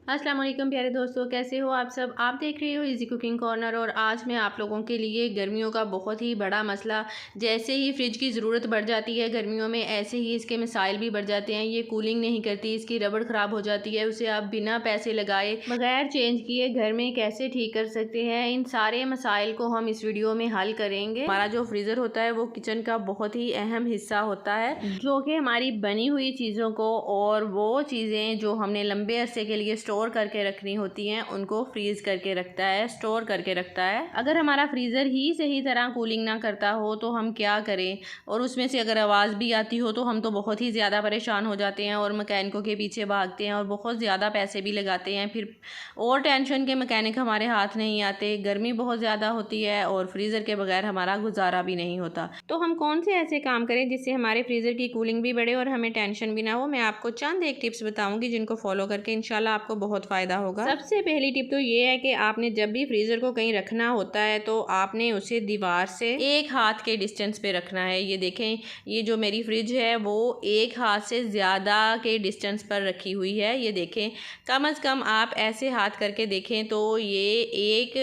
अस्सलाम वालेकुम प्यारे दोस्तों, कैसे हो आप सब। आप देख रहे हो इजी कुकिंग कॉर्नर और आज मैं आप लोगों के लिए गर्मियों का बहुत ही बड़ा मसला, जैसे ही फ्रिज की ज़रूरत बढ़ जाती है गर्मियों में, ऐसे ही इसके मसाइल भी बढ़ जाते हैं। ये कूलिंग नहीं करती, इसकी रबड़ ख़राब हो जाती है। उसे आप बिना पैसे लगाए, बगैर चेंज किए घर में कैसे ठीक कर सकते हैं, इन सारे मसाइल को हम इस वीडियो में हल करेंगे। हमारा जो फ्रीज़र होता है वो किचन का बहुत ही अहम हिस्सा होता है, जो कि हमारी बनी हुई चीज़ों को और वो चीज़ें जो हमने लंबे अरसे के लिए स्टोर करके रखनी होती हैं उनको फ्रीज करके रखता है, स्टोर करके रखता है। अगर हमारा फ्रीज़र ही सही तरह कूलिंग ना करता हो तो हम क्या करें, और उसमें से अगर आवाज़ भी आती हो तो हम तो बहुत ही ज़्यादा परेशान हो जाते हैं और मैकेनिकों के पीछे भागते हैं और बहुत ज़्यादा पैसे भी लगाते हैं। फिर और टेंशन के मैकेनिक हमारे हाथ नहीं आते, गर्मी बहुत ज़्यादा होती है और फ्रीज़र के बगैर हमारा गुजारा भी नहीं होता। तो हम कौन से ऐसे काम करें जिससे हमारे फ्रीज़र की कूलिंग भी बढ़े और हमें टेंशन भी ना हो। मैं आपको चंद एक टिप्स बताऊंगी जिनको फॉलो करके इंशाल्लाह आपको बहुत फ़ायदा होगा। सबसे पहली टिप तो ये है कि आपने जब भी फ्रीज़र को कहीं रखना होता है तो आपने उसे दीवार से एक हाथ के डिस्टेंस पे रखना है। ये देखें, ये जो मेरी फ्रिज है वो एक हाथ से ज़्यादा के डिस्टेंस पर रखी हुई है। ये देखें, कम से कम आप ऐसे हाथ करके देखें तो ये एक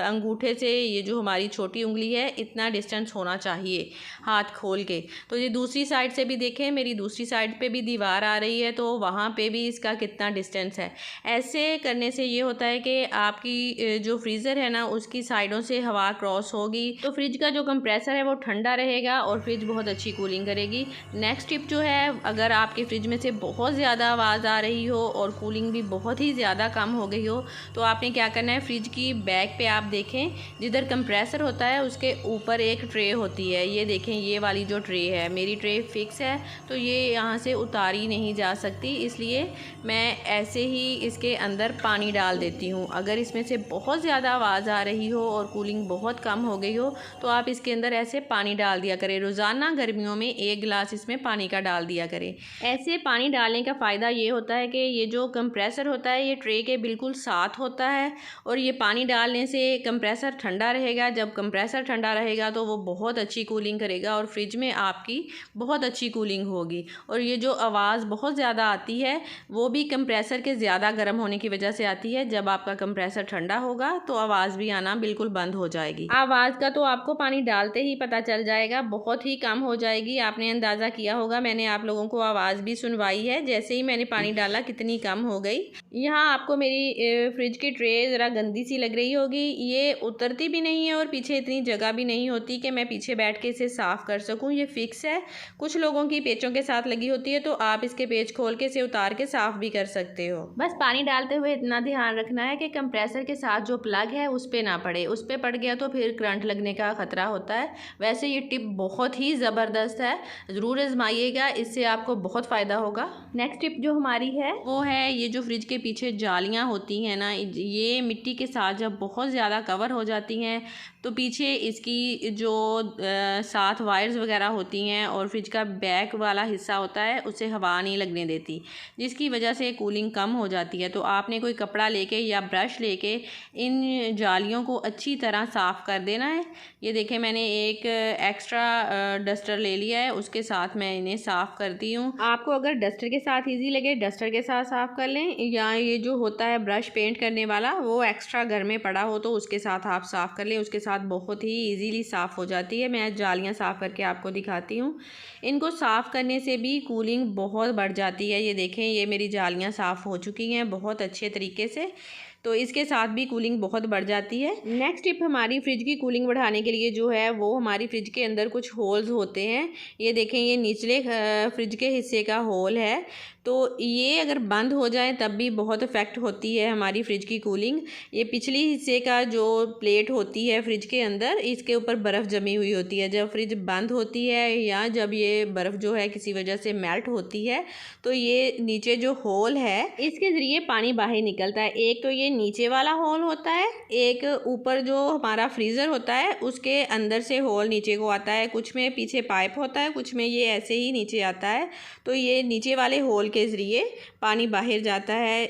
अंगूठे से, ये जो हमारी छोटी उंगली है, इतना डिस्टेंस होना चाहिए हाथ खोल के। तो ये दूसरी साइड से भी देखें, मेरी दूसरी साइड पे भी दीवार आ रही है तो वहाँ पे भी इसका कितना डिस्टेंस है। ऐसे करने से ये होता है कि आपकी जो फ्रीज़र है ना उसकी साइडों से हवा क्रॉस होगी तो फ्रिज का जो कंप्रेसर है वो ठंडा रहेगा और फ्रिज बहुत अच्छी कूलिंग करेगी। नेक्स्ट टिप जो है, अगर आपके फ्रिज में से बहुत ज़्यादा आवाज़ आ रही हो और कूलिंग भी बहुत ही ज़्यादा कम हो गई हो तो आपने क्या करना है, फ्रिज की बैक पे आप देखें जिधर कंप्रेसर होता है उसके ऊपर एक ट्रे होती है। ये देखें, ये वाली जो ट्रे है, मेरी ट्रे फिक्स है तो ये यहाँ से उतारी नहीं जा सकती, इसलिए मैं ऐसे ही इसके अंदर पानी डाल देती हूँ। अगर इसमें से बहुत ज़्यादा आवाज़ आ रही हो और कूलिंग बहुत कम हो गई हो तो आप इसके अंदर ऐसे पानी डाल दिया करें। रोज़ाना गर्मियों में 1 गिलास इसमें पानी का डाल दिया करें। ऐसे पानी डालने का फ़ायदा ये होता है कि ये जो कंप्रेसर होता है ये ट्रे के बिल्कुल साथ होता है और ये पानी डालने से कंप्रेसर ठंडा रहेगा। जब कंप्रेसर ठंडा रहेगा तो वो बहुत अच्छी कूलिंग करेगा और फ्रिज में आपकी बहुत अच्छी कूलिंग होगी। और ये जो आवाज़ बहुत ज़्यादा आती है वो भी कंप्रेसर के ज़्यादा गर्म होने की वजह से आती है। जब आपका कंप्रेसर ठंडा होगा तो आवाज़ भी आना बिल्कुल बंद हो जाएगी। आवाज़ का तो आपको पानी डालते ही पता चल जाएगा, बहुत ही कम हो जाएगी। आपने अंदाज़ा किया होगा, मैंने आप लोगों को आवाज़ भी सुनवाई है। जैसे ही मैंने पानी डाला कितनी कम हो गई। यहाँ आपको मेरी फ्रिज की ट्रे ज़रा गंदी सी लग रही होगी, ये उतरती भी नहीं है और पीछे इतनी जगह भी नहीं होती कि मैं पीछे बैठ के इसे साफ़ कर सकूँ। ये फिक्स है, कुछ लोगों की पेचों के साथ लगी होती है तो आप इसके पेच खोल के इसे उतार के साफ़ भी कर सकते हो। बस पानी डालते हुए इतना ध्यान रखना है कि कंप्रेसर के साथ जो प्लग है उस पे ना पड़े, उस पे पड़ गया तो फिर करंट लगने का खतरा होता है। वैसे ये टिप बहुत ही ज़बरदस्त है, ज़रूर आजमाइएगा, इससे आपको बहुत फ़ायदा होगा। नेक्स्ट टिप जो हमारी है वो है, ये जो फ्रिज के पीछे जालियाँ होती हैं ना, ये मिट्टी के साथ जब बहुत ज़्यादा कवर हो जाती हैं तो पीछे इसकी जो 7 वायर्स वगैरह होती हैं और फ्रिज का बैक वाला हिस्सा होता है उसे हवा नहीं लगने देती, जिसकी वजह से कूलिंग कम हो जाती है। तो आपने कोई कपड़ा लेके या ब्रश लेके इन जालियों को अच्छी तरह साफ़ कर देना है। ये देखें, मैंने एक एक्स्ट्रा डस्टर ले लिया है, उसके साथ मैं इन्हें साफ़ करती हूँ। आपको अगर डस्टर के साथ ईजी लगे डस्टर के साथ साफ़ कर लें, या ये जो होता है ब्रश पेंट करने वाला वो एक्स्ट्रा घर में पड़ा हो तो उसके साथ आप साफ़ कर लें, उसके साथ बहुत ही ईजीली साफ़ हो जाती है। मैं जालियाँ साफ़ करके आपको दिखाती हूँ। इनको साफ़ करने से भी कूलिंग बहुत बढ़ जाती है। ये देखें, ये मेरी जालियाँ साफ़ हो चुकी हैं बहुत अच्छे तरीके से, तो इसके साथ भी कूलिंग बहुत बढ़ जाती है। नेक्स्ट टिप हमारी फ्रिज की कूलिंग बढ़ाने के लिए जो है वो, हमारी फ्रिज के अंदर कुछ होल्स होते हैं। ये देखें, ये निचले फ्रिज के हिस्से का होल है, तो ये अगर बंद हो जाए तब भी बहुत इफ़ेक्ट होती है हमारी फ्रिज की कूलिंग। ये पिछली हिस्से का जो प्लेट होती है फ्रिज के अंदर, इसके ऊपर बर्फ़ जमी हुई होती है। जब फ्रिज बंद होती है या जब ये बर्फ़ जो है किसी वजह से मेल्ट होती है तो ये नीचे जो होल है इसके ज़रिए पानी बाहर निकलता है। एक तो ये नीचे वाला होल होता है, एक ऊपर जो हमारा फ्रीज़र होता है उसके अंदर से होल नीचे को आता है। कुछ में पीछे पाइप होता है, कुछ में ये ऐसे ही नीचे आता है। तो ये नीचे वाले होल के ज़रिए पानी बाहर जाता है।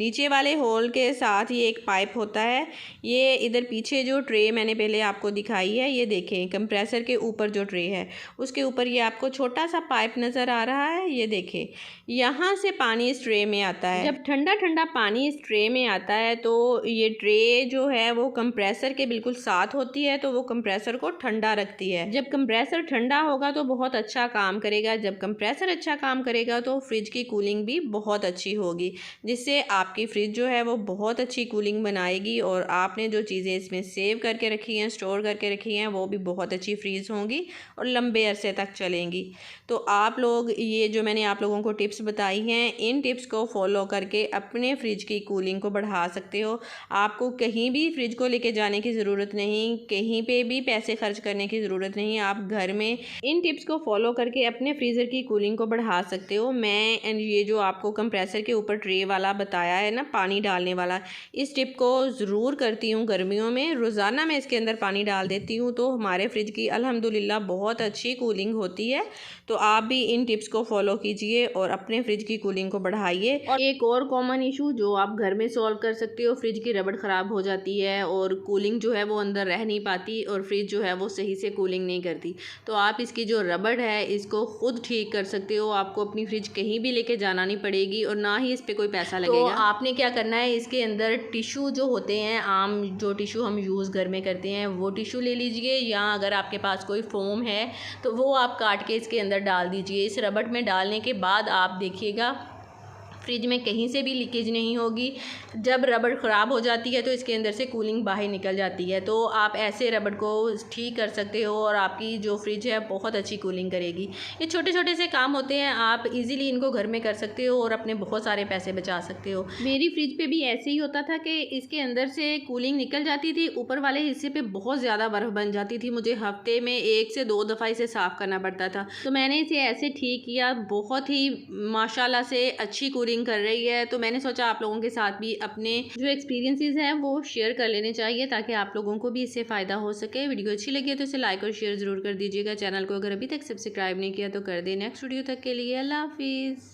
नीचे वाले होल के साथ ये एक पाइप होता है। ये इधर पीछे जो ट्रे मैंने पहले आपको दिखाई है, ये देखें कंप्रेसर के ऊपर जो ट्रे है उसके ऊपर ये आपको छोटा सा पाइप नज़र आ रहा है। ये देखें, यहाँ से पानी इस ट्रे में आता है। जब ठंडा ठंडा पानी इस ट्रे में आता है तो ये ट्रे जो है वो कंप्रेसर के बिल्कुल साथ होती है, तो वो कंप्रेसर को ठंडा रखती है। जब कंप्रेसर ठंडा होगा तो बहुत अच्छा काम करेगा। जब कंप्रेसर अच्छा काम करेगा तो फ्रिज की कूलिंग भी बहुत अच्छी होगी, जिससे आपकी फ्रिज जो है वो बहुत अच्छी कूलिंग बनाएगी और आपने जो चीज़ें इसमें सेव करके रखी हैं, स्टोर करके रखी हैं, वो भी बहुत अच्छी फ्रीज होंगी और लंबे अरसे तक चलेंगी। तो आप लोग ये जो मैंने आप लोगों को टिप्स बताई हैं, इन टिप्स को फॉलो करके अपने फ्रिज की कूलिंग को बढ़ा सकते हो। आपको कहीं भी फ्रिज को लेके जाने की ज़रूरत नहीं, कहीं पे भी पैसे खर्च करने की ज़रूरत नहीं। आप घर में इन टिप्स को फॉलो करके अपने फ्रीज़र की कूलिंग को बढ़ा सकते हो। मैं ये जो आपको कंप्रेसर के ऊपर ट्रे वाला बताया है ना, पानी डालने वाला, इस टिप को ज़रूर करती हूँ गर्मियों में। रोज़ाना मैं इसके अंदर पानी डाल देती हूँ तो हमारे फ्रिज की अल्हम्दुलिल्लाह बहुत अच्छी कूलिंग होती है। तो आप भी इन टिप्स को फॉलो कीजिए और अपने फ्रिज की कूलिंग को बढ़ाइए। और एक और कॉमन इशू जो आप घर में सॉल्व कर सकते हो, फ्रिज की रबड़ ख़राब हो जाती है और कूलिंग जो है वो अंदर रह नहीं पाती और फ्रिज जो है वो सही से कूलिंग नहीं करती। तो आप इसकी जो रबड़ है इसको खुद ठीक कर सकते हो। आपको अपनी फ्रिज कहीं भी लेके जाना नहीं पड़ेगी और ना ही इस पे कोई पैसा लगेगा। तो आपने क्या करना है, इसके अंदर टिशू जो होते हैं, आम जो टिशू हम यूज़ घर में करते हैं, वो टिशू ले लीजिए, या अगर आपके पास कोई फोम है तो वो आप काट के इसके अंदर डाल दीजिए। इस रबड़ में डालने के बाद आप देखिएगा फ्रिज में कहीं से भी लीकेज नहीं होगी। जब रबड़ ख़राब हो जाती है तो इसके अंदर से कूलिंग बाहर निकल जाती है। तो आप ऐसे रबड़ को ठीक कर सकते हो और आपकी जो फ्रिज है बहुत अच्छी कूलिंग करेगी। ये छोटे छोटे से काम होते हैं, आप इजीली इनको घर में कर सकते हो और अपने बहुत सारे पैसे बचा सकते हो। मेरी फ्रिज पे भी ऐसे ही होता था कि इसके अंदर से कूलिंग निकल जाती थी, ऊपर वाले हिस्से पे बहुत ज़्यादा बर्फ़ बन जाती थी। मुझे हफ्ते में 1 से 2 दफ़ा इसे साफ़ करना पड़ता था। तो मैंने इसे ऐसे ठीक किया, बहुत ही माशाल्लाह से अच्छी कूलिंग कर रही है। तो मैंने सोचा आप लोगों के साथ भी अपने जो एक्सपीरियंसेस हैं वो शेयर कर लेने चाहिए, ताकि आप लोगों को भी इससे फ़ायदा हो सके। वीडियो अच्छी लगी है तो इसे लाइक और शेयर ज़रूर कर दीजिएगा। चैनल को अगर अभी तक सब्सक्राइब नहीं किया तो कर दें। नेक्स्ट वीडियो तक के लिए अल्लाह हाफिज़।